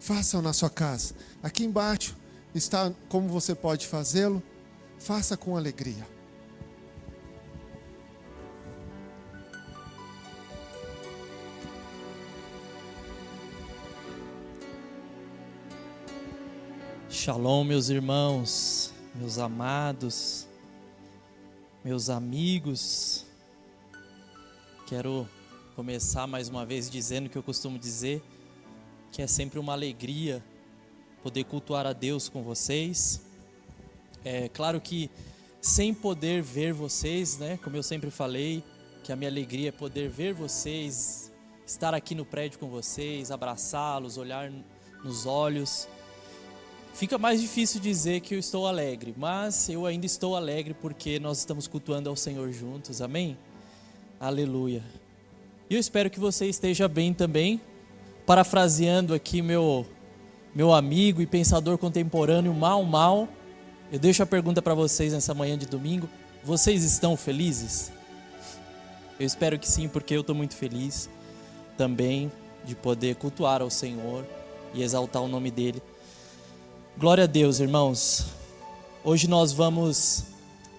façam na sua casa. Aqui embaixo está como você pode fazê-lo. Faça com alegria. Shalom, meus irmãos, meus amados, meus amigos. Quero começar mais uma vez dizendo o que eu costumo dizer, que é sempre uma alegria poder cultuar a Deus com vocês. É claro que sem poder ver vocês, né? Como eu sempre falei, que a minha alegria é poder ver vocês, estar aqui no prédio com vocês, abraçá-los, olhar nos olhos. Fica mais difícil dizer que eu estou alegre, mas eu ainda estou alegre porque nós estamos cultuando ao Senhor juntos, amém? Aleluia. E eu espero que você esteja bem também. Parafraseando aqui meu amigo e pensador contemporâneo Mal, eu deixo a pergunta para vocês nessa manhã de domingo: vocês estão felizes? Eu espero que sim, porque eu estou muito feliz também de poder cultuar ao Senhor e exaltar o nome dEle. Glória a Deus, irmãos. Hoje nós vamos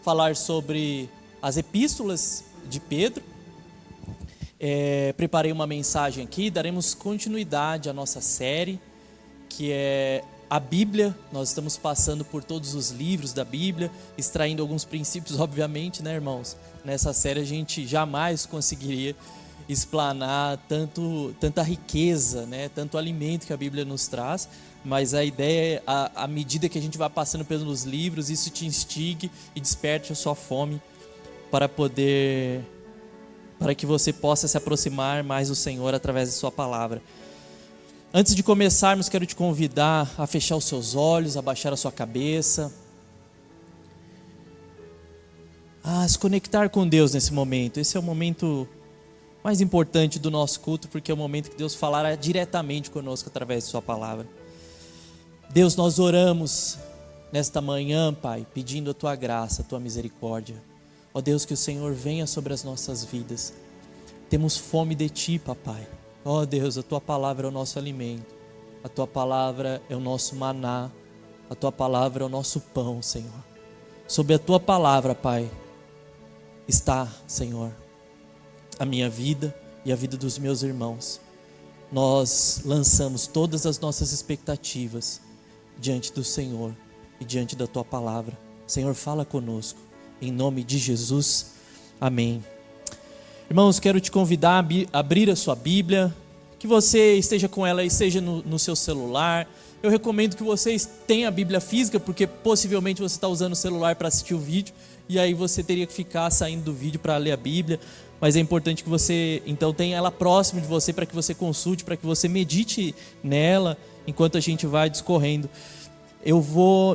falar sobre as epístolas de Pedro. Preparei uma mensagem aqui, daremos continuidade à nossa série, que é a Bíblia. Nós estamos passando por todos os livros da Bíblia, extraindo alguns princípios, obviamente, né, irmãos? Nessa série a gente jamais conseguiria explanar tanta riqueza, né, tanto alimento que a Bíblia nos traz, mas a ideia é, à medida que a gente vai passando pelos livros, isso te instigue e desperte a sua fome para que você possa se aproximar mais do Senhor através da sua palavra. Antes de começarmos, quero te convidar a fechar os seus olhos, a baixar a sua cabeça, a se conectar com Deus nesse momento. Esse é o momento mais importante do nosso culto, porque é o momento que Deus falará diretamente conosco através de sua palavra. Deus, nós oramos nesta manhã, Pai, pedindo a Tua graça, a Tua misericórdia. Ó Deus, que o Senhor venha sobre as nossas vidas. Temos fome de Ti, Papai. Ó Deus, a Tua palavra é o nosso alimento. A Tua palavra é o nosso maná. A Tua palavra é o nosso pão, Senhor. Sob a Tua palavra, Pai, está, Senhor, a minha vida e a vida dos meus irmãos. Nós lançamos todas as nossas expectativas diante do Senhor e diante da Tua palavra. Senhor, fala conosco, em nome de Jesus, amém. Irmãos, quero te convidar a abrir a sua Bíblia, que você esteja com ela e seja no seu celular. Eu recomendo que vocês tenham a Bíblia física, porque possivelmente você está usando o celular para assistir o vídeo, e aí você teria que ficar saindo do vídeo para ler a Bíblia. Mas é importante que você, então, tenha ela próximo de você, para que você consulte, para que você medite nela, enquanto a gente vai discorrendo.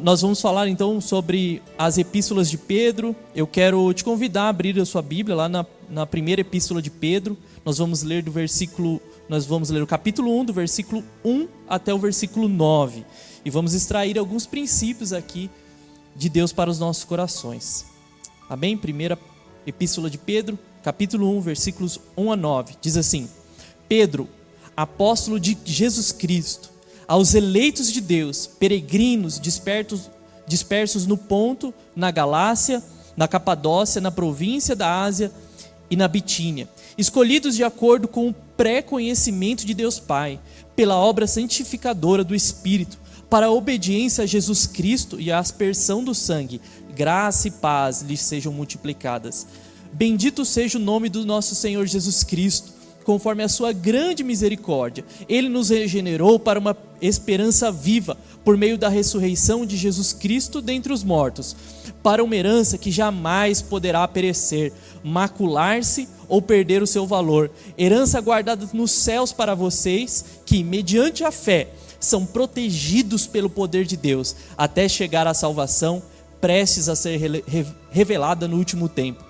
Nós vamos falar então sobre as epístolas de Pedro. Eu quero te convidar a abrir a sua Bíblia lá na primeira epístola de Pedro. Nós vamos ler o capítulo 1, do versículo 1 até o versículo 9. E vamos extrair alguns princípios aqui de Deus para os nossos corações. Amém? Primeira epístola de Pedro, capítulo 1, versículos 1 a 9. Diz assim: Pedro, apóstolo de Jesus Cristo, aos eleitos de Deus, peregrinos dispersos no Ponto, na Galácia, na Capadócia, na província da Ásia e na Bitínia, escolhidos de acordo com o pré-conhecimento de Deus Pai, pela obra santificadora do Espírito, para a obediência a Jesus Cristo e a aspersão do sangue, graça e paz lhes sejam multiplicadas. Bendito seja o nome do nosso Senhor Jesus Cristo. Conforme a sua grande misericórdia, Ele nos regenerou para uma esperança viva, por meio da ressurreição de Jesus Cristo dentre os mortos, para uma herança que jamais poderá perecer, macular-se ou perder o seu valor, herança guardada nos céus para vocês, que, mediante a fé, são protegidos pelo poder de Deus, até chegar à salvação, prestes a ser revelada no último tempo.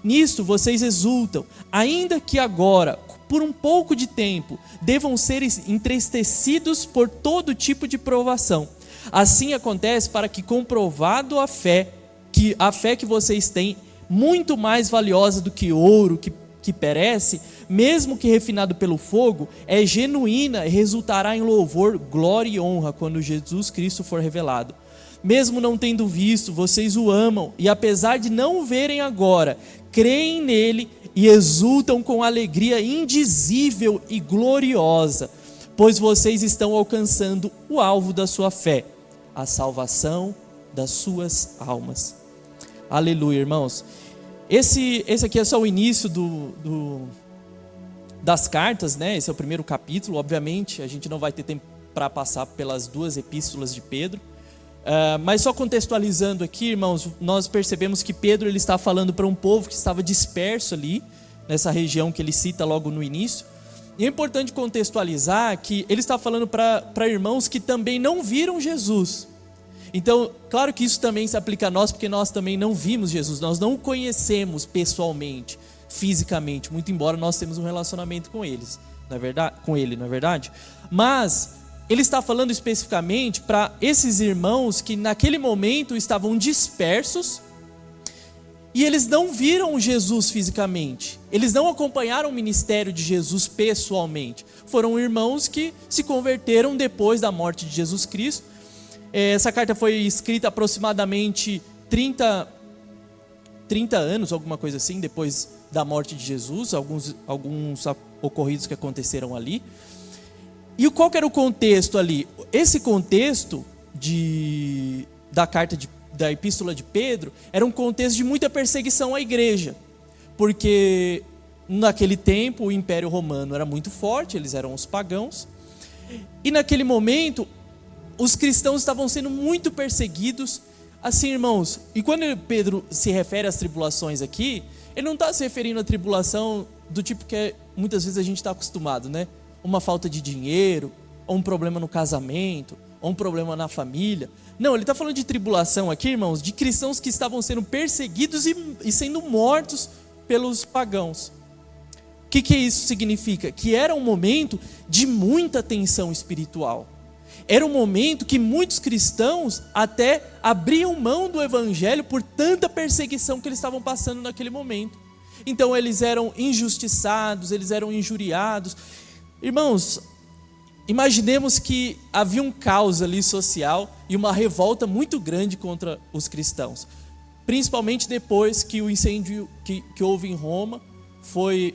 Nisto vocês exultam, ainda que agora, por um pouco de tempo, devam ser entristecidos por todo tipo de provação. Assim acontece para que, comprovado a fé que vocês têm, muito mais valiosa do que ouro que perece, mesmo que refinado pelo fogo, é genuína e resultará em louvor, glória e honra quando Jesus Cristo for revelado. Mesmo não tendo visto, vocês o amam, e apesar de não o verem agora, creem nele e exultam com alegria indizível e gloriosa, pois vocês estão alcançando o alvo da sua fé, a salvação das suas almas. Aleluia, irmãos. Esse aqui é só o início das cartas, né? Esse é o primeiro capítulo. Obviamente, a gente não vai ter tempo para passar pelas 2 epístolas de Pedro. Mas só contextualizando aqui, irmãos, nós percebemos que Pedro ele está falando para um povo que estava disperso ali, nessa região que ele cita logo no início. E é importante contextualizar que ele está falando para irmãos que também não viram Jesus. Então, claro que isso também se aplica a nós, porque nós também não vimos Jesus, nós não o conhecemos pessoalmente, fisicamente, muito embora nós temos um relacionamento com ele, não é verdade? Mas ele está falando especificamente para esses irmãos que naquele momento estavam dispersos e eles não viram Jesus fisicamente, eles não acompanharam o ministério de Jesus pessoalmente, foram irmãos que se converteram depois da morte de Jesus Cristo. Essa carta foi escrita aproximadamente 30 anos, alguma coisa assim, depois da morte de Jesus, alguns ocorridos que aconteceram ali. E qual que era o contexto ali? Esse contexto da epístola de Pedro era um contexto de muita perseguição à igreja, porque naquele tempo o Império Romano era muito forte, eles eram os pagãos, e naquele momento os cristãos estavam sendo muito perseguidos, assim, irmãos. E quando Pedro se refere às tribulações aqui, ele não está se referindo à tribulação do tipo que muitas vezes a gente está acostumado, né? Uma falta de dinheiro, ou um problema no casamento, ou um problema na família. Não, ele está falando de tribulação aqui, irmãos, de cristãos que estavam sendo perseguidos e sendo mortos pelos pagãos. O que isso significa? Que era um momento de muita tensão espiritual. Era um momento que muitos cristãos até abriam mão do evangelho por tanta perseguição que eles estavam passando naquele momento. Então eles eram injustiçados, eles eram injuriados. Irmãos, imaginemos que havia um caos ali social e uma revolta muito grande contra os cristãos. Principalmente depois que o incêndio que houve em Roma foi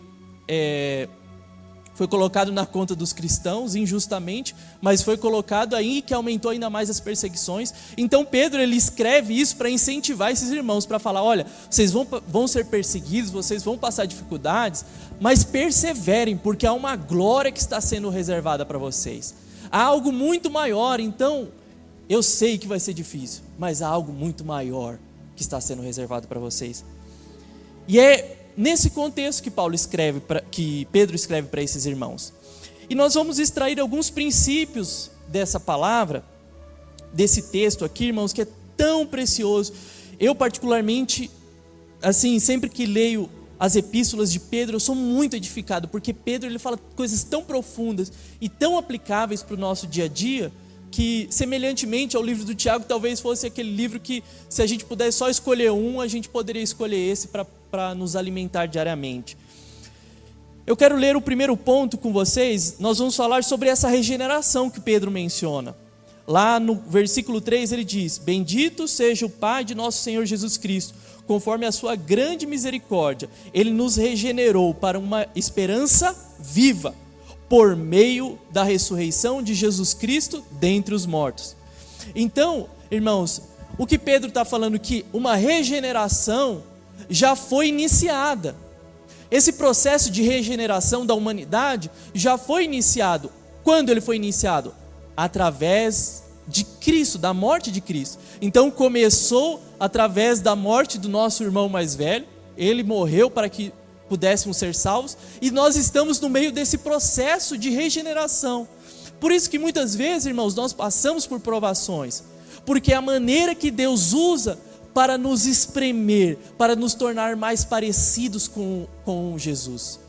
colocado na conta dos cristãos injustamente, mas foi colocado aí que aumentou ainda mais as perseguições. Então Pedro ele escreve isso para incentivar esses irmãos, para falar, olha, vocês vão ser perseguidos, vocês vão passar dificuldades, mas perseverem, porque há uma glória que está sendo reservada para vocês. Há algo muito maior, então eu sei que vai ser difícil, mas há algo muito maior que está sendo reservado para vocês. E é nesse contexto que Pedro escreve para esses irmãos. E nós vamos extrair alguns princípios dessa palavra, desse texto aqui, irmãos, que é tão precioso. Eu particularmente, assim, sempre que leio as epístolas de Pedro, eu sou muito edificado, porque Pedro ele fala coisas tão profundas e tão aplicáveis para o nosso dia a dia, que semelhantemente ao livro do Tiago, talvez fosse aquele livro que, se a gente pudesse só escolher um, a gente poderia escolher esse para nos alimentar diariamente. Eu quero ler o primeiro ponto com vocês. Nós vamos falar sobre essa regeneração que Pedro menciona. Lá no versículo 3 ele diz: bendito seja o Pai de nosso Senhor Jesus Cristo, conforme a sua grande misericórdia, Ele nos regenerou para uma esperança viva, por meio da ressurreição de Jesus Cristo dentre os mortos. Então, irmãos, o que Pedro está falando que uma regeneração já foi iniciada. Esse processo de regeneração da humanidade já foi iniciado. Quando ele foi iniciado? Através de Cristo, da morte de Cristo. Então começou através da morte do nosso irmão mais velho. Ele morreu para que pudéssemos ser salvos, e nós estamos no meio desse processo de regeneração. Por isso que muitas vezes, irmãos, nós passamos por provações, porque a maneira que Deus usa para nos espremer, para nos tornar mais parecidos com Jesus.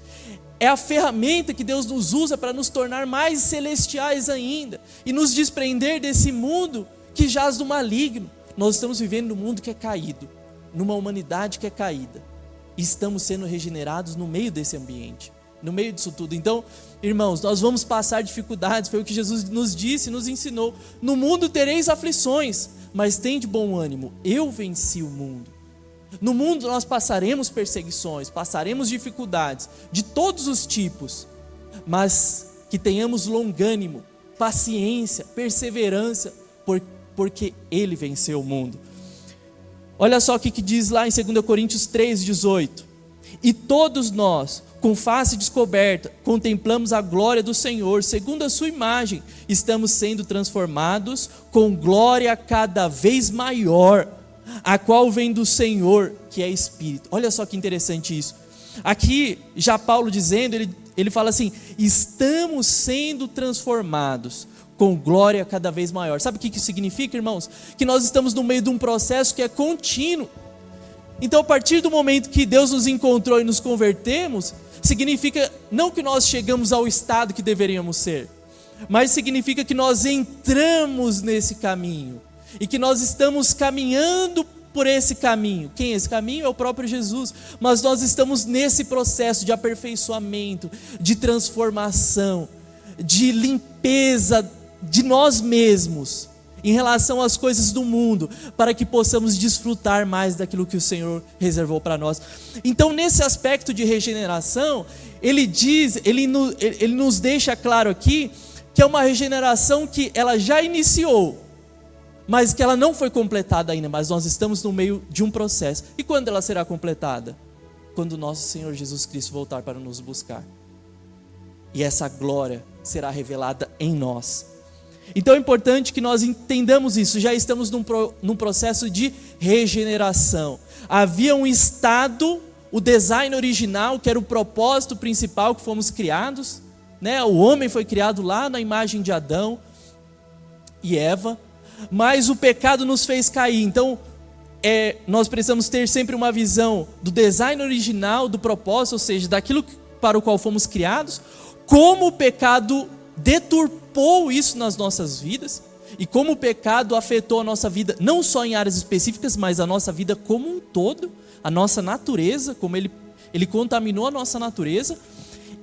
É a ferramenta que Deus nos usa para nos tornar mais celestiais ainda, e nos desprender desse mundo que jaz do maligno. Nós estamos vivendo num mundo que é caído, numa humanidade que é caída. Estamos sendo regenerados no meio desse ambiente, no meio disso tudo. Então, irmãos, nós vamos passar dificuldades, foi o que Jesus nos disse, nos ensinou. No mundo tereis aflições, mas tende bom ânimo, eu venci o mundo. No mundo nós passaremos perseguições, passaremos dificuldades de todos os tipos, mas que tenhamos longânimo, paciência, perseverança, porque Ele venceu o mundo. Olha só o que diz lá em 2 Coríntios 3,18. E todos nós, com face descoberta, contemplamos a glória do Senhor, segundo a sua imagem, estamos sendo transformados com glória cada vez maior, a qual vem do Senhor, que é Espírito. Olha só que interessante isso. Aqui, já Paulo dizendo, ele fala assim, estamos sendo transformados com glória cada vez maior. Sabe o que isso significa, irmãos? Que nós estamos no meio de um processo que é contínuo. Então, a partir do momento que Deus nos encontrou e nos convertemos, significa não que nós chegamos ao estado que deveríamos ser, mas significa que nós entramos nesse caminho e que nós estamos caminhando por esse caminho. Quem é esse caminho? É o próprio Jesus. Mas nós estamos nesse processo de aperfeiçoamento, de transformação, de limpeza de nós mesmos em relação às coisas do mundo, para que possamos desfrutar mais daquilo que o Senhor reservou para nós. Então, nesse aspecto de regeneração, ele nos deixa claro aqui que é uma regeneração que ela já iniciou, mas que ela não foi completada ainda, mas nós estamos no meio de um processo. E quando ela será completada? Quando o nosso Senhor Jesus Cristo voltar para nos buscar. E essa glória será revelada em nós. Então é importante que nós entendamos isso, já estamos num processo de regeneração. Havia um estado, o design original, que era o propósito principal que fomos criados, né? O homem foi criado lá na imagem de Adão e Eva, mas o pecado nos fez cair. Então nós precisamos ter sempre uma visão do design original, do propósito, ou seja, daquilo para o qual fomos criados, como o pecado deturpou isso nas nossas vidas e como o pecado afetou a nossa vida, não só em áreas específicas, mas a nossa vida como um todo, a nossa natureza, como ele contaminou a nossa natureza,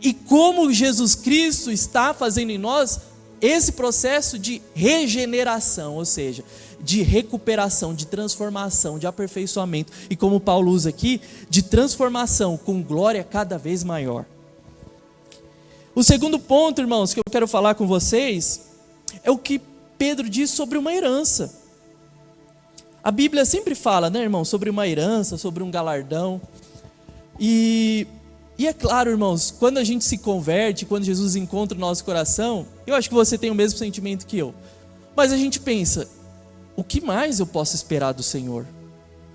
e como Jesus Cristo está fazendo em nós esse processo de regeneração, ou seja, de recuperação, de transformação, de aperfeiçoamento, e como Paulo usa aqui, de transformação com glória cada vez maior. O segundo ponto, irmãos, que eu quero falar com vocês, é o que Pedro diz sobre uma herança. A Bíblia sempre fala, né, irmão, sobre uma herança, sobre um galardão. E é claro, irmãos, quando a gente se converte, quando Jesus encontra o nosso coração, eu acho que você tem o mesmo sentimento que eu. Mas a gente pensa, o que mais eu posso esperar do Senhor?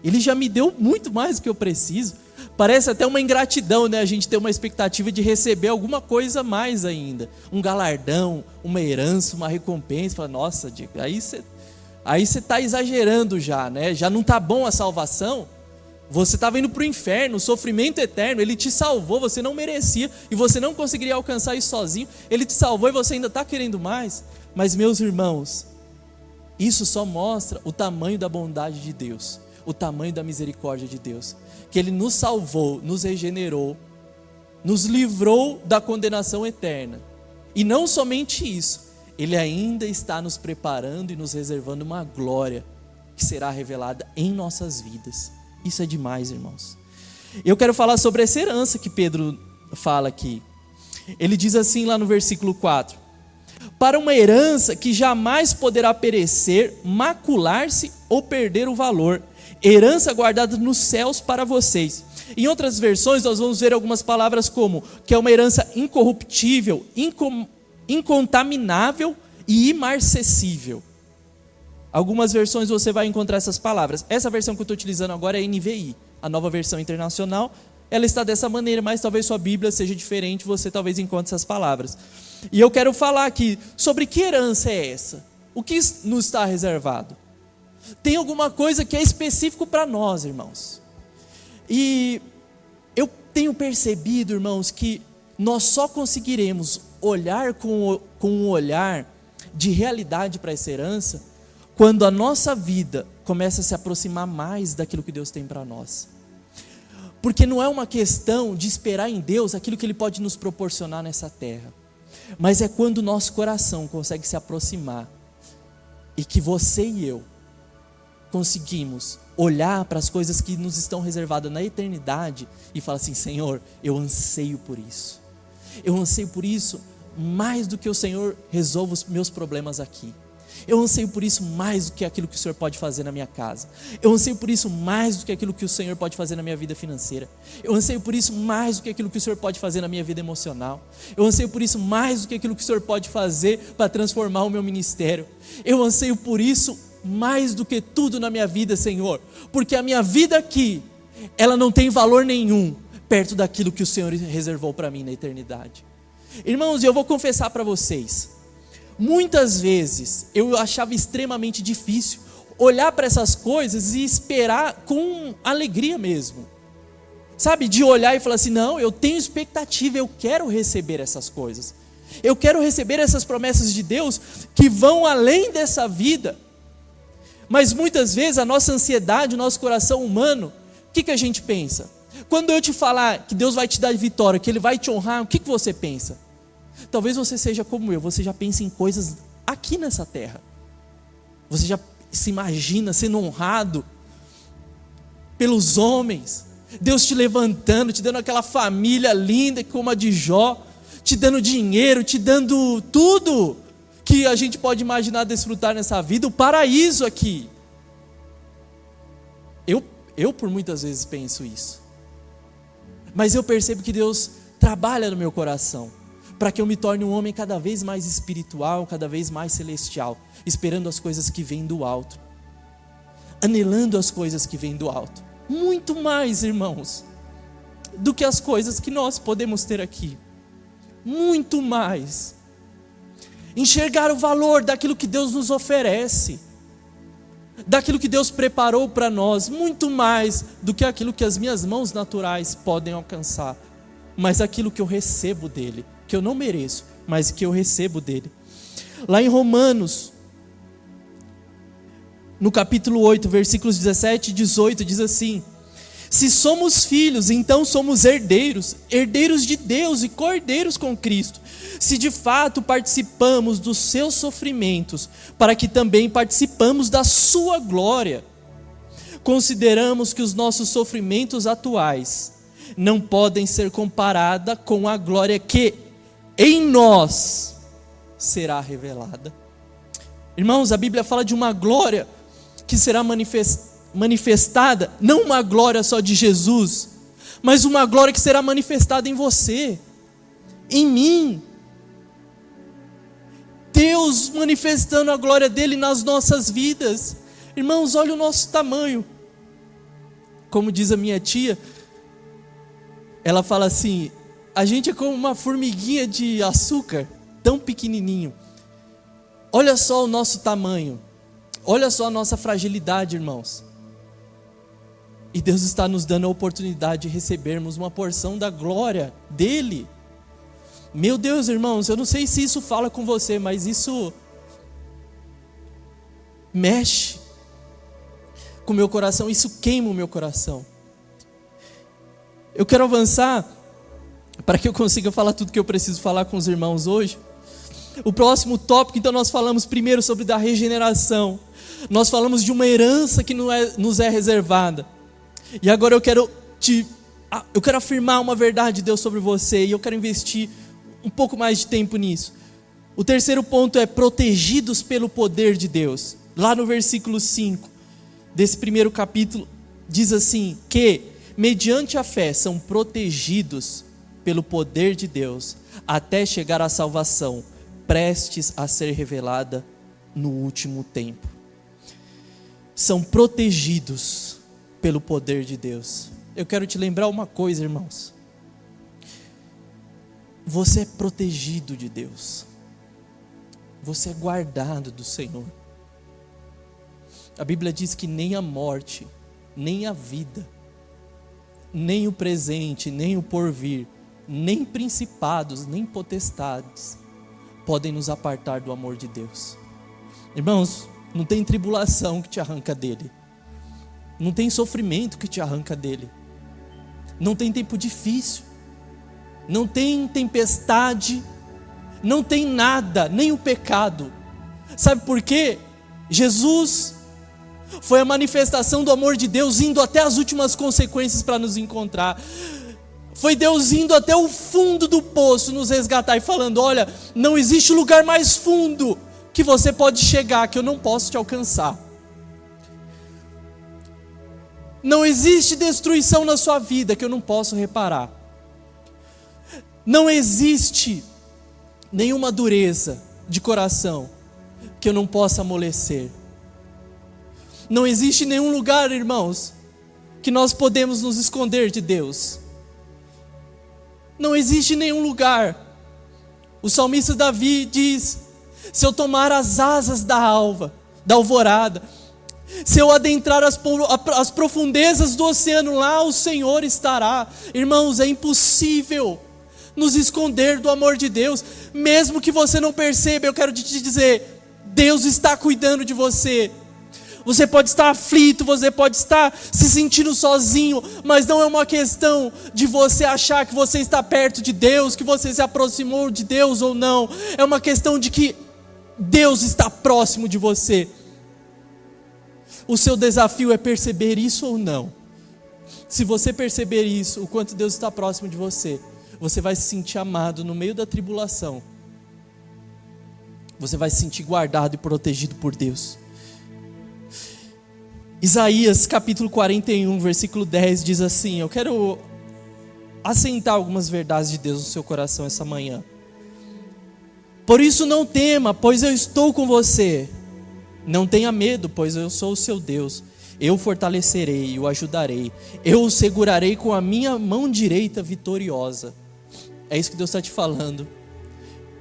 Ele já me deu muito mais do que eu preciso. Parece até uma ingratidão, né? A gente ter uma expectativa de receber alguma coisa mais ainda. Um galardão, uma herança, uma recompensa. Fala, nossa, Diego, aí você está exagerando já, né? Já não está bom a salvação. Você estava indo para o inferno, o sofrimento eterno. Ele te salvou, você não merecia. E você não conseguiria alcançar isso sozinho. Ele te salvou e você ainda está querendo mais. Mas, meus irmãos, isso só mostra o tamanho da bondade de Deus, o tamanho da misericórdia de Deus, que Ele nos salvou, nos regenerou, nos livrou da condenação eterna. E não somente isso, Ele ainda está nos preparando e nos reservando uma glória que será revelada em nossas vidas. Isso é demais, irmãos. Eu quero falar sobre essa herança que Pedro fala aqui. Ele diz assim lá no versículo 4: para uma herança que jamais poderá perecer, macular-se ou perder o valor, herança guardada nos céus para vocês. Em outras versões nós vamos ver algumas palavras como que é uma herança incorruptível, incontaminável e imarcessível. Algumas versões você vai encontrar essas palavras. Essa versão que eu estou utilizando agora é a NVI, a Nova Versão Internacional. Ela está dessa maneira, mas talvez sua Bíblia seja diferente, você talvez encontre essas palavras. E eu quero falar aqui sobre que herança é essa? O que nos está reservado? Tem alguma coisa que é específico para nós, irmãos. E eu tenho percebido, irmãos, que nós só conseguiremos olhar com um olhar de realidade para essa herança quando a nossa vida começa a se aproximar mais daquilo que Deus tem para nós. Porque não é uma questão de esperar em Deus aquilo que Ele pode nos proporcionar nessa terra, mas é quando o nosso coração consegue se aproximar e que você e eu conseguimos olhar para as coisas que nos estão reservadas na eternidade e falar assim: Senhor, eu anseio por isso. Eu anseio por isso mais do que o Senhor resolva os meus problemas aqui. Eu anseio por isso mais do que aquilo que o Senhor pode fazer na minha casa. Eu anseio por isso mais do que aquilo que o Senhor pode fazer na minha vida financeira. Eu anseio por isso mais do que aquilo que o Senhor pode fazer na minha vida emocional. Eu anseio por isso mais do que aquilo que o Senhor pode fazer para transformar o meu ministério. Eu anseio por isso mais do que tudo na minha vida, Senhor, porque a minha vida aqui, ela não tem valor nenhum perto daquilo que o Senhor reservou para mim na eternidade. Irmãos, eu vou confessar para vocês, muitas vezes eu achava extremamente difícil olhar para essas coisas e esperar com alegria mesmo, sabe, de olhar e falar assim: não, eu tenho expectativa, eu quero receber essas coisas, eu quero receber essas promessas de Deus que vão além dessa vida. Mas muitas vezes a nossa ansiedade, o nosso coração humano, o que a gente pensa? Quando eu te falar que Deus vai te dar vitória, que Ele vai te honrar, o que você pensa? Talvez você seja como eu, você já pensa em coisas aqui nessa terra. Você já se imagina sendo honrado pelos homens, Deus te levantando, te dando aquela família linda como a de Jó, te dando dinheiro, te dando tudo que a gente pode imaginar desfrutar nessa vida, o paraíso aqui. Eu por muitas vezes penso isso, mas eu percebo que Deus trabalha no meu coração, para que eu me torne um homem cada vez mais espiritual, cada vez mais celestial, esperando as coisas que vêm do alto, anelando as coisas que vêm do alto, muito mais, irmãos, do que as coisas que nós podemos ter aqui, muito mais. Enxergar o valor daquilo que Deus nos oferece, daquilo que Deus preparou para nós, muito mais do que aquilo que as minhas mãos naturais podem alcançar, mas aquilo que eu recebo dele, que eu não mereço, mas que eu recebo dele. Lá em Romanos, no capítulo 8, versículos 17 e 18, diz assim: se somos filhos, então somos herdeiros, herdeiros de Deus e co-herdeiros com Cristo, se de fato participamos dos seus sofrimentos, para que também participamos da sua glória. Consideramos que os nossos sofrimentos atuais não podem ser comparados com a glória que em nós será revelada. Irmãos, a Bíblia fala de uma glória que será manifestada, não uma glória só de Jesus, mas uma glória que será manifestada em você, em mim. Deus manifestando a glória dele nas nossas vidas. Irmãos, olha o nosso tamanho. Como diz a minha tia, ela fala assim: a gente é como uma formiguinha de açúcar, tão pequenininho. Olha só o nosso tamanho, olha só a nossa fragilidade, irmãos. E Deus está nos dando a oportunidade de recebermos uma porção da glória dele. Meu Deus, irmãos, eu não sei se isso fala com você, mas isso mexe com o meu coração, isso queima o meu coração. Eu quero avançar para que eu consiga falar tudo que eu preciso falar com os irmãos hoje. O próximo tópico, então, nós falamos primeiro sobre da regeneração. Nós falamos de uma herança que nos é reservada. E agora eu quero afirmar uma verdade de Deus sobre você, e eu quero investir um pouco mais de tempo nisso. O terceiro ponto é protegidos pelo poder de Deus. Lá no versículo 5 desse primeiro capítulo, diz assim: que mediante a fé são protegidos pelo poder de Deus, até chegar à salvação, prestes a ser revelada no último tempo. São protegidos pelo poder de Deus. Eu quero te lembrar uma coisa, irmãos. Você é protegido de Deus. Você é guardado do Senhor. A Bíblia diz que nem a morte, nem a vida, nem o presente, nem o porvir, nem principados, nem potestades podem nos apartar do amor de Deus. Irmãos, não tem tribulação que te arranca dele. Não tem sofrimento que te arranca dele. não tem tempo difícil, não tem tempestade, não tem nada, nem o pecado. Sabe por quê? Jesus foi a manifestação do amor de Deus indo até as últimas consequências para nos encontrar. Foi Deus indo até o fundo do poço nos resgatar e falando: olha, não existe lugar mais fundo que você pode chegar, que eu não posso te alcançar. Não existe destruição na sua vida que eu não posso reparar. Não existe nenhuma dureza de coração que eu não possa amolecer. Não existe nenhum lugar, irmãos, que nós podemos nos esconder de Deus. Não existe nenhum lugar. O salmista Davi diz: se eu tomar as asas da alvorada, se eu adentrar as profundezas do oceano, lá o Senhor estará. Irmãos, é impossível nos esconder do amor de Deus. Mesmo que você não perceba, eu quero te dizer, Deus está cuidando de você. Você pode estar aflito, você pode estar se sentindo sozinho, mas não é uma questão de você achar que você está perto de Deus, que você se aproximou de Deus ou não. É uma questão de que Deus está próximo de você. O seu desafio é perceber isso ou não. Se você perceber isso, o quanto Deus está próximo de você, você vai se sentir amado no meio da tribulação. Você vai se sentir guardado e protegido por Deus. Isaías capítulo 41, versículo 10 diz assim, eu quero assentar algumas verdades de Deus no seu coração essa manhã. Por isso não tema, pois eu estou com você. Não tenha medo, pois eu sou o seu Deus. Eu o fortalecerei e o ajudarei. Eu o segurarei com a minha mão direita vitoriosa. É isso que Deus está te falando.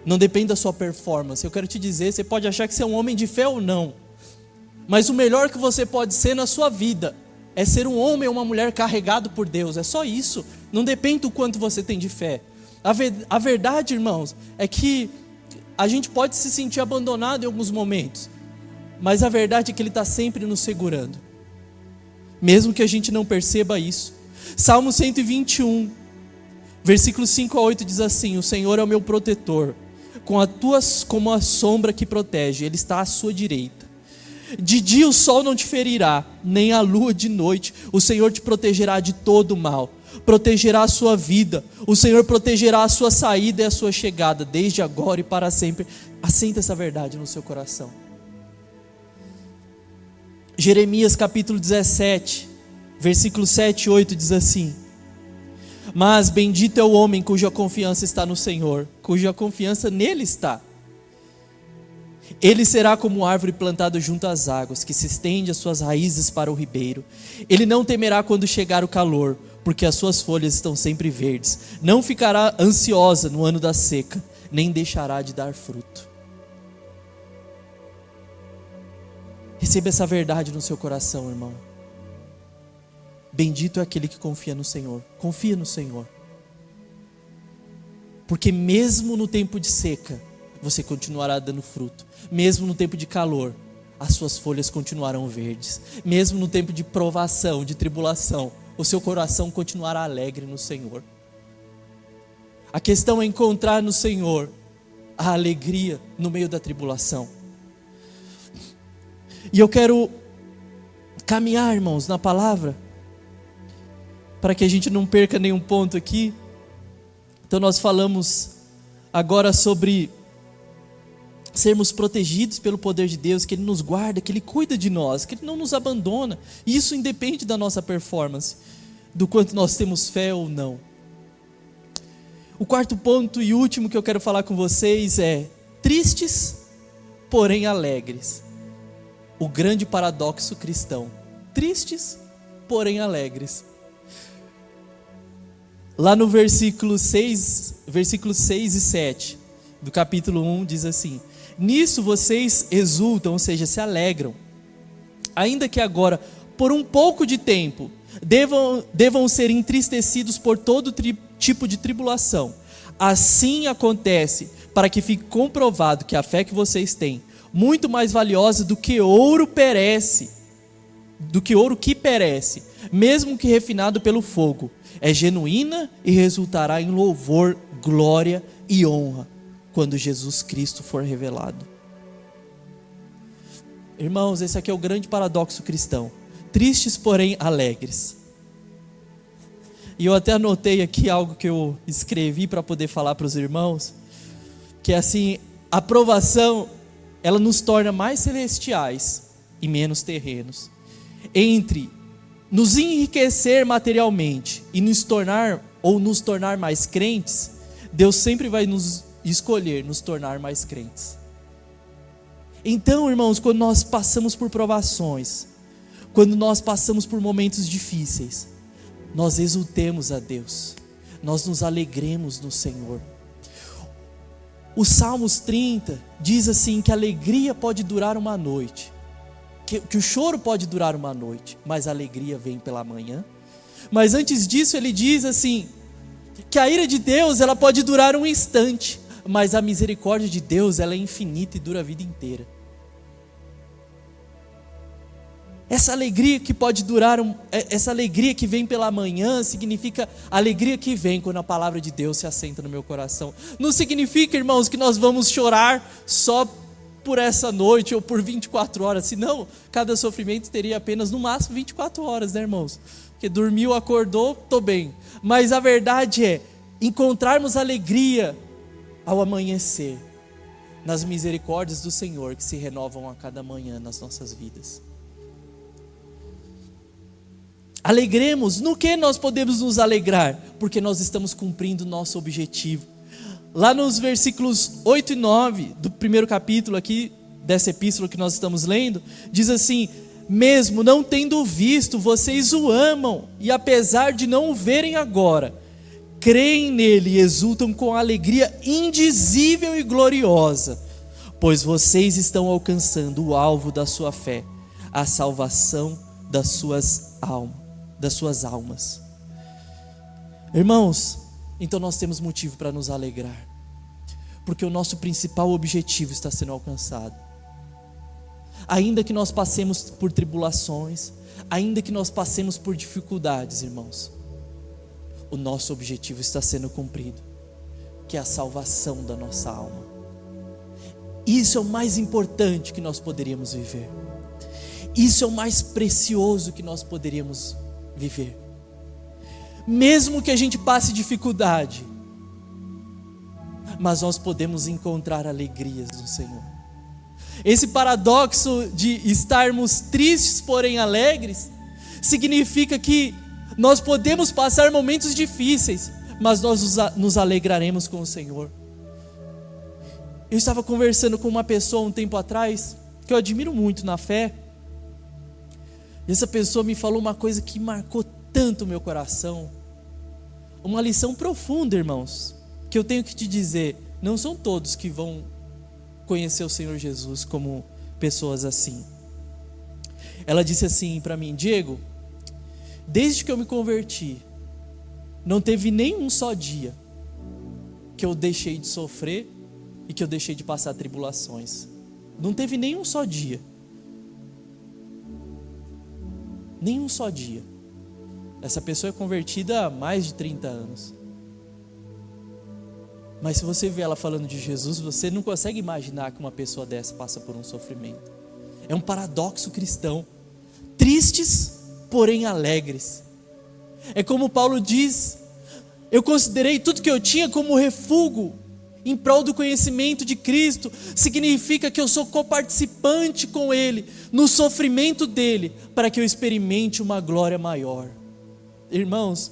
Não depende da sua performance. Eu quero te dizer, você pode achar que você é um homem de fé ou não, mas o melhor que você pode ser na sua vida é ser um homem ou uma mulher carregado por Deus. É só isso. Não depende do quanto você tem de fé. A verdade, irmãos, é que a gente pode se sentir abandonado em alguns momentos, mas a verdade é que Ele está sempre nos segurando, mesmo que a gente não perceba isso. Salmo 121, versículos 5 a 8 diz assim: o Senhor é o meu protetor, como a sombra que protege, Ele está à sua direita. De dia o sol não te ferirá, nem a lua de noite. O Senhor te protegerá de todo o mal, protegerá a sua vida. O Senhor protegerá a sua saída e a sua chegada, desde agora e para sempre. Assenta essa verdade no seu coração. Jeremias capítulo 17, versículos 7 e 8 diz assim: mas bendito é o homem cuja confiança está no Senhor, cuja confiança nele está. Ele será como árvore plantada junto às águas, que se estende as suas raízes para o ribeiro. Ele não temerá quando chegar o calor, porque as suas folhas estão sempre verdes. Não ficará ansiosa no ano da seca, nem deixará de dar fruto. Receba essa verdade no seu coração, irmão. Bendito é aquele que confia no Senhor. Confia no Senhor. Porque mesmo no tempo de seca, você continuará dando fruto. Mesmo no tempo de calor, as suas folhas continuarão verdes. Mesmo no tempo de provação, de tribulação, o seu coração continuará alegre no Senhor. A questão é encontrar no Senhor a alegria no meio da tribulação. E eu quero caminhar, irmãos, na palavra, para que a gente não perca nenhum ponto aqui. Então nós falamos agora sobre sermos protegidos pelo poder de Deus, que Ele nos guarda, que Ele cuida de nós, que Ele não nos abandona. E isso independe da nossa performance, do quanto nós temos fé ou não. O quarto ponto e último que eu quero falar com vocês é: tristes, porém alegres. O grande paradoxo cristão. Tristes, porém alegres. Lá no versículo 6 e 7 do capítulo 1 diz assim: nisso vocês exultam, ou seja, se alegram, ainda que agora, por um pouco de tempo, devam ser entristecidos por todo tipo de tribulação. Assim acontece para que fique comprovado que a fé que vocês têm, muito mais valiosa do que ouro que perece, mesmo que refinado pelo fogo, é genuína e resultará em louvor, glória e honra, quando Jesus Cristo for revelado. Irmãos, esse aqui é o grande paradoxo cristão. Tristes, porém alegres. E eu até anotei aqui algo que eu escrevi para poder falar para os irmãos, que é assim, a provação, ela nos torna mais celestiais e menos terrenos. Entre nos enriquecer materialmente e nos tornar mais crentes, Deus sempre vai nos escolher nos tornar mais crentes. Então, irmãos, quando nós passamos por provações, quando nós passamos por momentos difíceis, nós exultemos a Deus, nós nos alegremos no Senhor. O Salmos 30 diz assim, que a alegria pode durar uma noite, que o choro pode durar uma noite, mas a alegria vem pela manhã. Mas antes disso ele diz assim, que a ira de Deus ela pode durar um instante, mas a misericórdia de Deus ela é infinita e dura a vida inteira. Essa alegria que pode durar, essa alegria que vem pela manhã, significa a alegria que vem quando a palavra de Deus se assenta no meu coração. Não significa, irmãos, que nós vamos chorar só por essa noite ou por 24 horas, senão cada sofrimento teria apenas no máximo 24 horas, né, irmãos? Porque dormiu, acordou, estou bem. Mas a verdade é, encontrarmos alegria ao amanhecer, nas misericórdias do Senhor que se renovam a cada manhã nas nossas vidas. Alegremos, no que nós podemos nos alegrar? Porque nós estamos cumprindo o nosso objetivo. Lá nos versículos 8 e 9 do primeiro capítulo aqui, dessa epístola que nós estamos lendo, diz assim, mesmo não tendo visto, vocês o amam, e apesar de não o verem agora, creem nele e exultam com alegria indizível e gloriosa, pois vocês estão alcançando o alvo da sua fé, a salvação das suas almas. Irmãos, então nós temos motivo para nos alegrar, porque o nosso principal objetivo está sendo alcançado. Ainda que nós passemos por tribulações, ainda que nós passemos por dificuldades, irmãos, o nosso objetivo está sendo cumprido, que é a salvação da nossa alma. Isso é o mais importante que nós poderíamos viver. Isso é o mais precioso que nós poderíamos viver. Mesmo que a gente passe dificuldade, mas nós podemos encontrar alegrias no Senhor. Esse paradoxo de estarmos tristes, porém alegres, significa que nós podemos passar momentos difíceis, mas nós nos alegraremos com o Senhor. Eu estava conversando com uma pessoa um tempo atrás, que eu admiro muito na fé, e essa pessoa me falou uma coisa que marcou tanto o meu coração, uma lição profunda, irmãos, que eu tenho que te dizer, não são todos que vão conhecer o Senhor Jesus como pessoas assim. Ela disse assim para mim, Diego, desde que eu me converti, não teve nenhum só dia que eu deixei de sofrer e que eu deixei de passar tribulações. Não teve nenhum só dia. Nenhum só dia. Essa pessoa é convertida há mais de 30 anos. Mas se você vê ela falando de Jesus, você não consegue imaginar que uma pessoa dessa passa por um sofrimento. É um paradoxo cristão. Tristes, porém alegres. É como Paulo diz, eu considerei tudo que eu tinha como refúgio em prol do conhecimento de Cristo. Significa que eu sou coparticipante com Ele, no sofrimento dEle, para que eu experimente uma glória maior. Irmãos,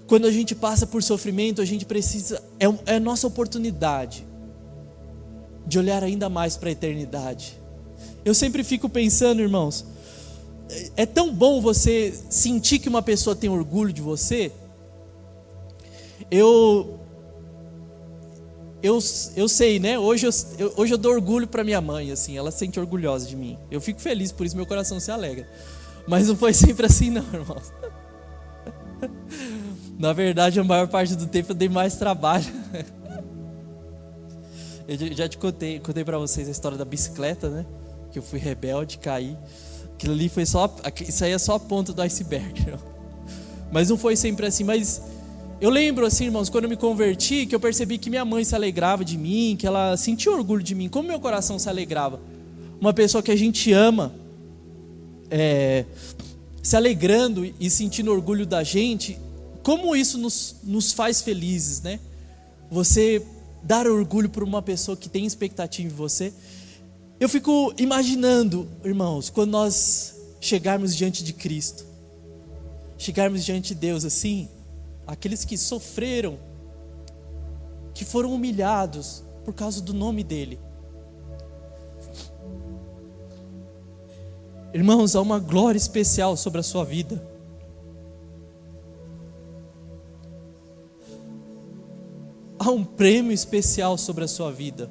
quando a gente passa por sofrimento, a gente precisa, é a nossa oportunidade de olhar ainda mais para a eternidade. Eu sempre fico pensando, irmãos, é tão bom você sentir que uma pessoa tem orgulho de você. Eu sei, né? Hoje eu dou orgulho para minha mãe, assim, ela se sente orgulhosa de mim. Eu fico feliz, por isso meu coração se alegra. Mas não foi sempre assim não, irmãos. Na verdade, a maior parte do tempo eu dei mais trabalho. Eu já te contei para vocês a história da bicicleta, né? Que eu fui rebelde, caí, Aquilo ali foi só, isso aí é só a ponta do iceberg, não? Mas não foi sempre assim. Mas eu lembro assim, irmãos, quando eu me converti, que eu percebi que minha mãe se alegrava de mim, que ela sentia orgulho de mim, como meu coração se alegrava. Uma pessoa que a gente ama, se alegrando e sentindo orgulho da gente, como isso nos faz felizes, né? Você dar orgulho por uma pessoa que tem expectativa em você. Eu fico imaginando, irmãos, quando nós chegarmos diante de Cristo, chegarmos diante de Deus assim, aqueles que sofreram, que foram humilhados por causa do nome dEle. Irmãos, há uma glória especial sobre a sua vida. Há um prêmio especial sobre a sua vida.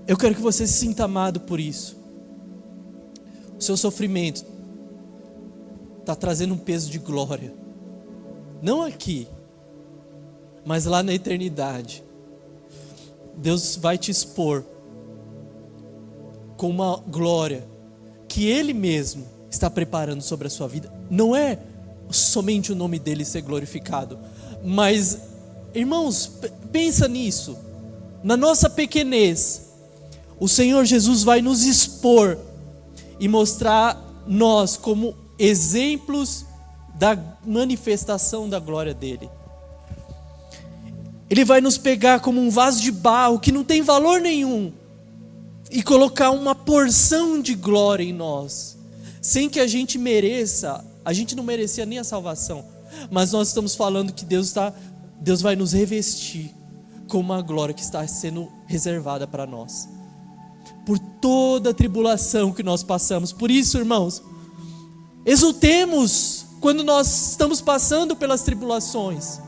Eu quero que você se sinta amado por isso. O seu sofrimento está trazendo um peso de glória. Não aqui, mas lá na eternidade. Deus vai te expor com uma glória que Ele mesmo está preparando sobre a sua vida. Não é somente o nome dEle ser glorificado, mas, irmãos, pensa nisso. Na nossa pequenez, o Senhor Jesus vai nos expor e mostrar nós como exemplos da manifestação da glória dEle. Ele vai nos pegar como um vaso de barro que não tem valor nenhum e colocar uma porção de glória em nós, sem que a gente mereça. A gente não merecia nem a salvação, mas nós estamos falando que Deus vai nos revestir com uma glória que está sendo reservada para nós, por toda a tribulação que nós passamos. Por isso, irmãos, exultemos quando nós estamos passando pelas tribulações,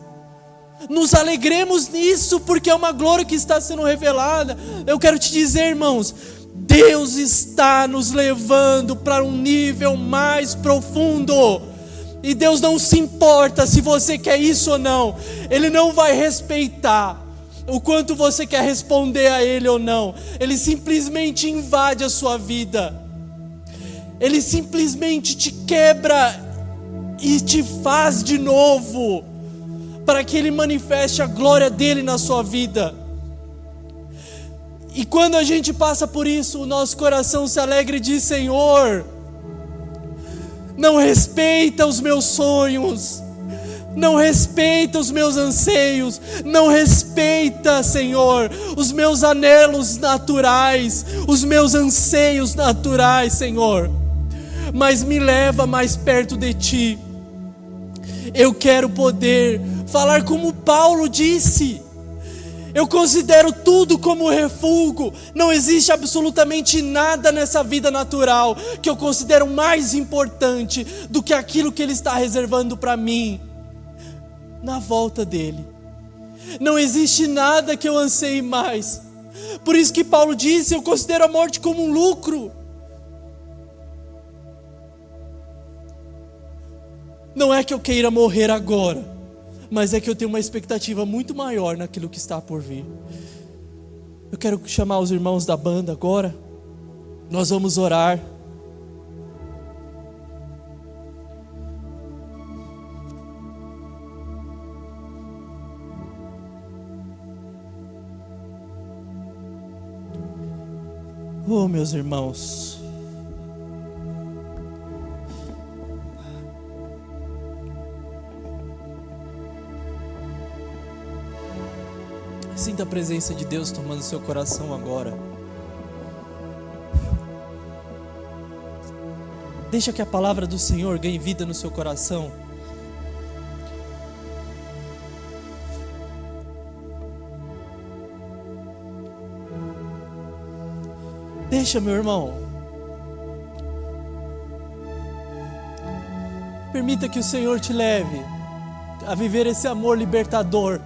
nos alegremos nisso, porque é uma glória que está sendo revelada. Eu quero te dizer, irmãos, Deus está nos levando para um nível mais profundo, e Deus não se importa se você quer isso ou não. Ele não vai respeitar o quanto você quer responder a Ele ou não. Ele simplesmente invade a sua vida, Ele simplesmente te quebra e te faz de novo, para que Ele manifeste a glória dEle na sua vida. E quando a gente passa por isso, o nosso coração se alegra e diz: Senhor, não respeita os meus sonhos, não respeita os meus anseios, não respeita, Senhor, os meus anelos naturais, os meus anseios naturais, Senhor, mas me leva mais perto de Ti. Eu quero poder falar como Paulo disse: eu considero tudo como refúgio. Não existe absolutamente nada nessa vida natural que eu considero mais importante do que aquilo que Ele está reservando para mim na volta dEle. Não existe nada que eu anseie mais. Por isso que Paulo disse: eu considero a morte como um lucro. Não é que eu queira morrer agora, mas é que eu tenho uma expectativa muito maior naquilo que está por vir. Eu quero chamar os irmãos da banda agora. Nós vamos orar. Oh, meus irmãos, sinta a presença de Deus tomando seu coração agora. Deixa que a palavra do Senhor ganhe vida no seu coração. Deixa, meu irmão. Permita que o Senhor te leve a viver esse amor libertador,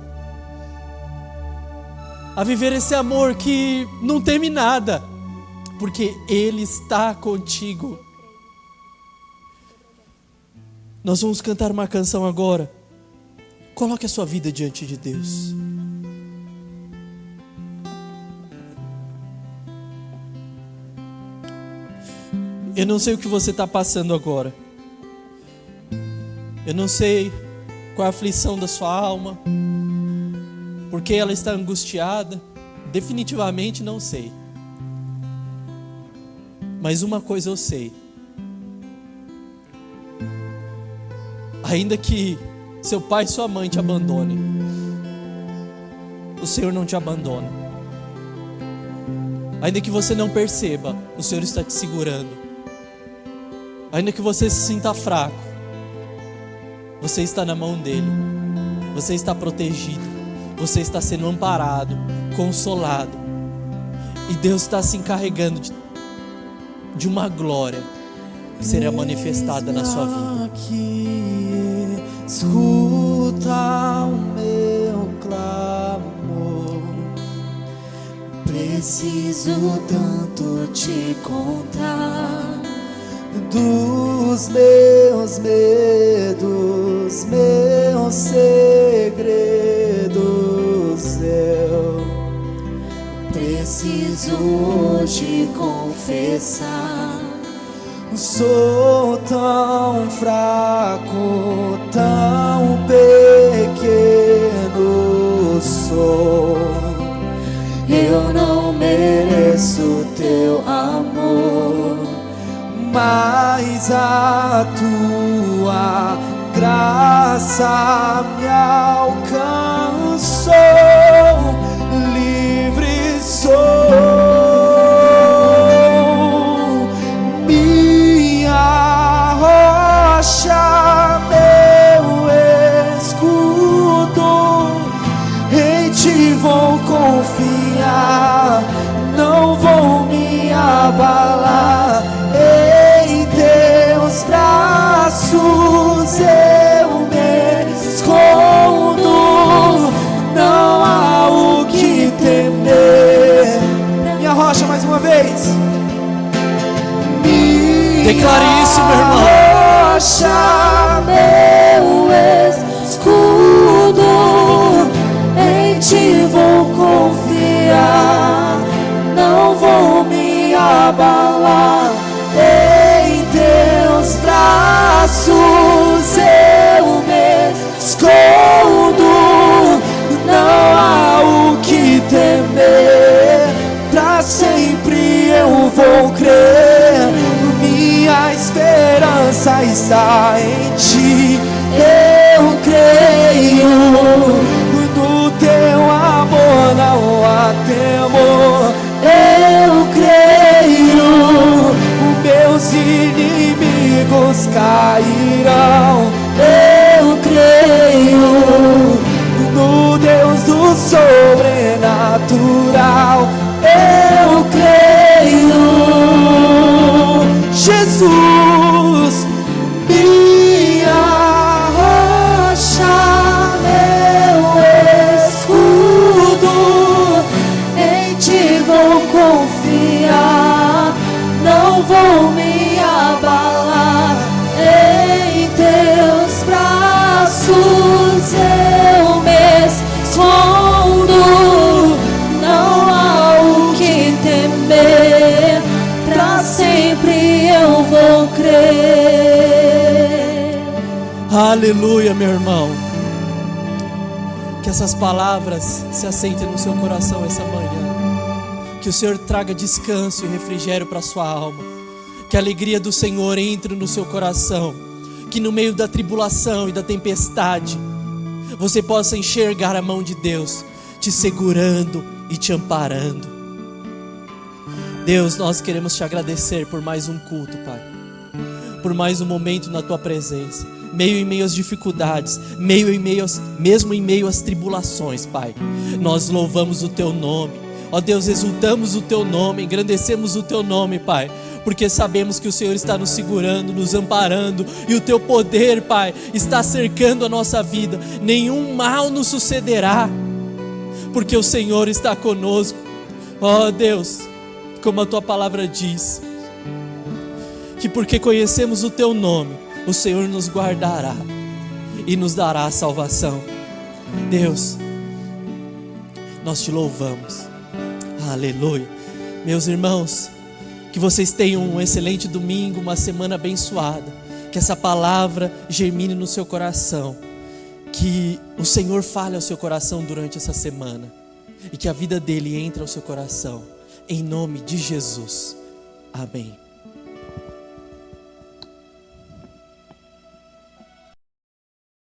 a viver esse amor que não teme nada, porque Ele está contigo. Nós vamos cantar uma canção agora. Coloque a sua vida diante de Deus. Eu não sei o que você está passando agora. Eu não sei qual é a aflição da sua alma, porque ela está angustiada. Definitivamente não sei. Mas uma coisa eu sei: ainda que seu pai e sua mãe te abandonem, o Senhor não te abandona. Ainda que você não perceba, o Senhor está te segurando. Ainda que você se sinta fraco, você está na mão dele. Você está protegido. Você está sendo amparado, consolado. E Deus está se encarregando de uma glória que será manifestada na sua vida. Aqui, escuta o meu clamor. Preciso tanto te contar Dos meus medos, meus segredos, eu preciso hoje confessar. Sou tão fraco, tão pequeno sou. Eu não mereço teu amor, mas a tua graça me alcançou. Livre sou, minha rocha, meu escudo. Em ti vou confiar, não vou me abalar. Em teus braços eu me escondo, não há o que temer. Minha rocha, mais uma vez. Declare isso, meu irmão. rocha, meu escudo. Em ti vou confiar, não vou me abalar. Em teus braços eu me escondo, não há o que temer. Pra sempre eu vou crer, minha esperança está em ti. Eu creio, no teu amor não há temor. Eu creio, meus inimigos cairão. Eu creio no Deus do sobrenatural. Eu creio, Jesus, minha rocha, meu escudo. Em ti vou confiar, não vou me abalar. Em teus braços eu me escondo, não há o que temer. Pra sempre eu vou crer. Aleluia, meu irmão. Que essas palavras se assentem no seu coração essa manhã. Que o Senhor traga descanso e refrigério para a sua alma. Que a alegria do Senhor entre no seu coração. Que no meio da tribulação e da tempestade você possa enxergar a mão de Deus te segurando e te amparando. Deus, nós queremos te agradecer por mais um culto, Pai. Por mais um momento na tua presença. Meio em meio às dificuldades, mesmo em meio às tribulações, Pai. Nós louvamos o teu nome. Ó Deus, exultamos o teu nome, engrandecemos o teu nome, Pai. Porque sabemos que o Senhor está nos segurando, nos amparando. E o teu poder, Pai, está cercando a nossa vida. Nenhum mal nos sucederá, porque o Senhor está conosco. Ó Deus, como a tua palavra diz, que porque conhecemos o teu nome, o Senhor nos guardará e nos dará a salvação. Deus, nós te louvamos. Aleluia. Meus irmãos, Que vocês tenham um excelente domingo, uma semana abençoada. Que essa palavra germine no seu coração. Que o Senhor fale ao seu coração durante essa semana. E que a vida dele entre ao seu coração. Em nome de Jesus. Amém.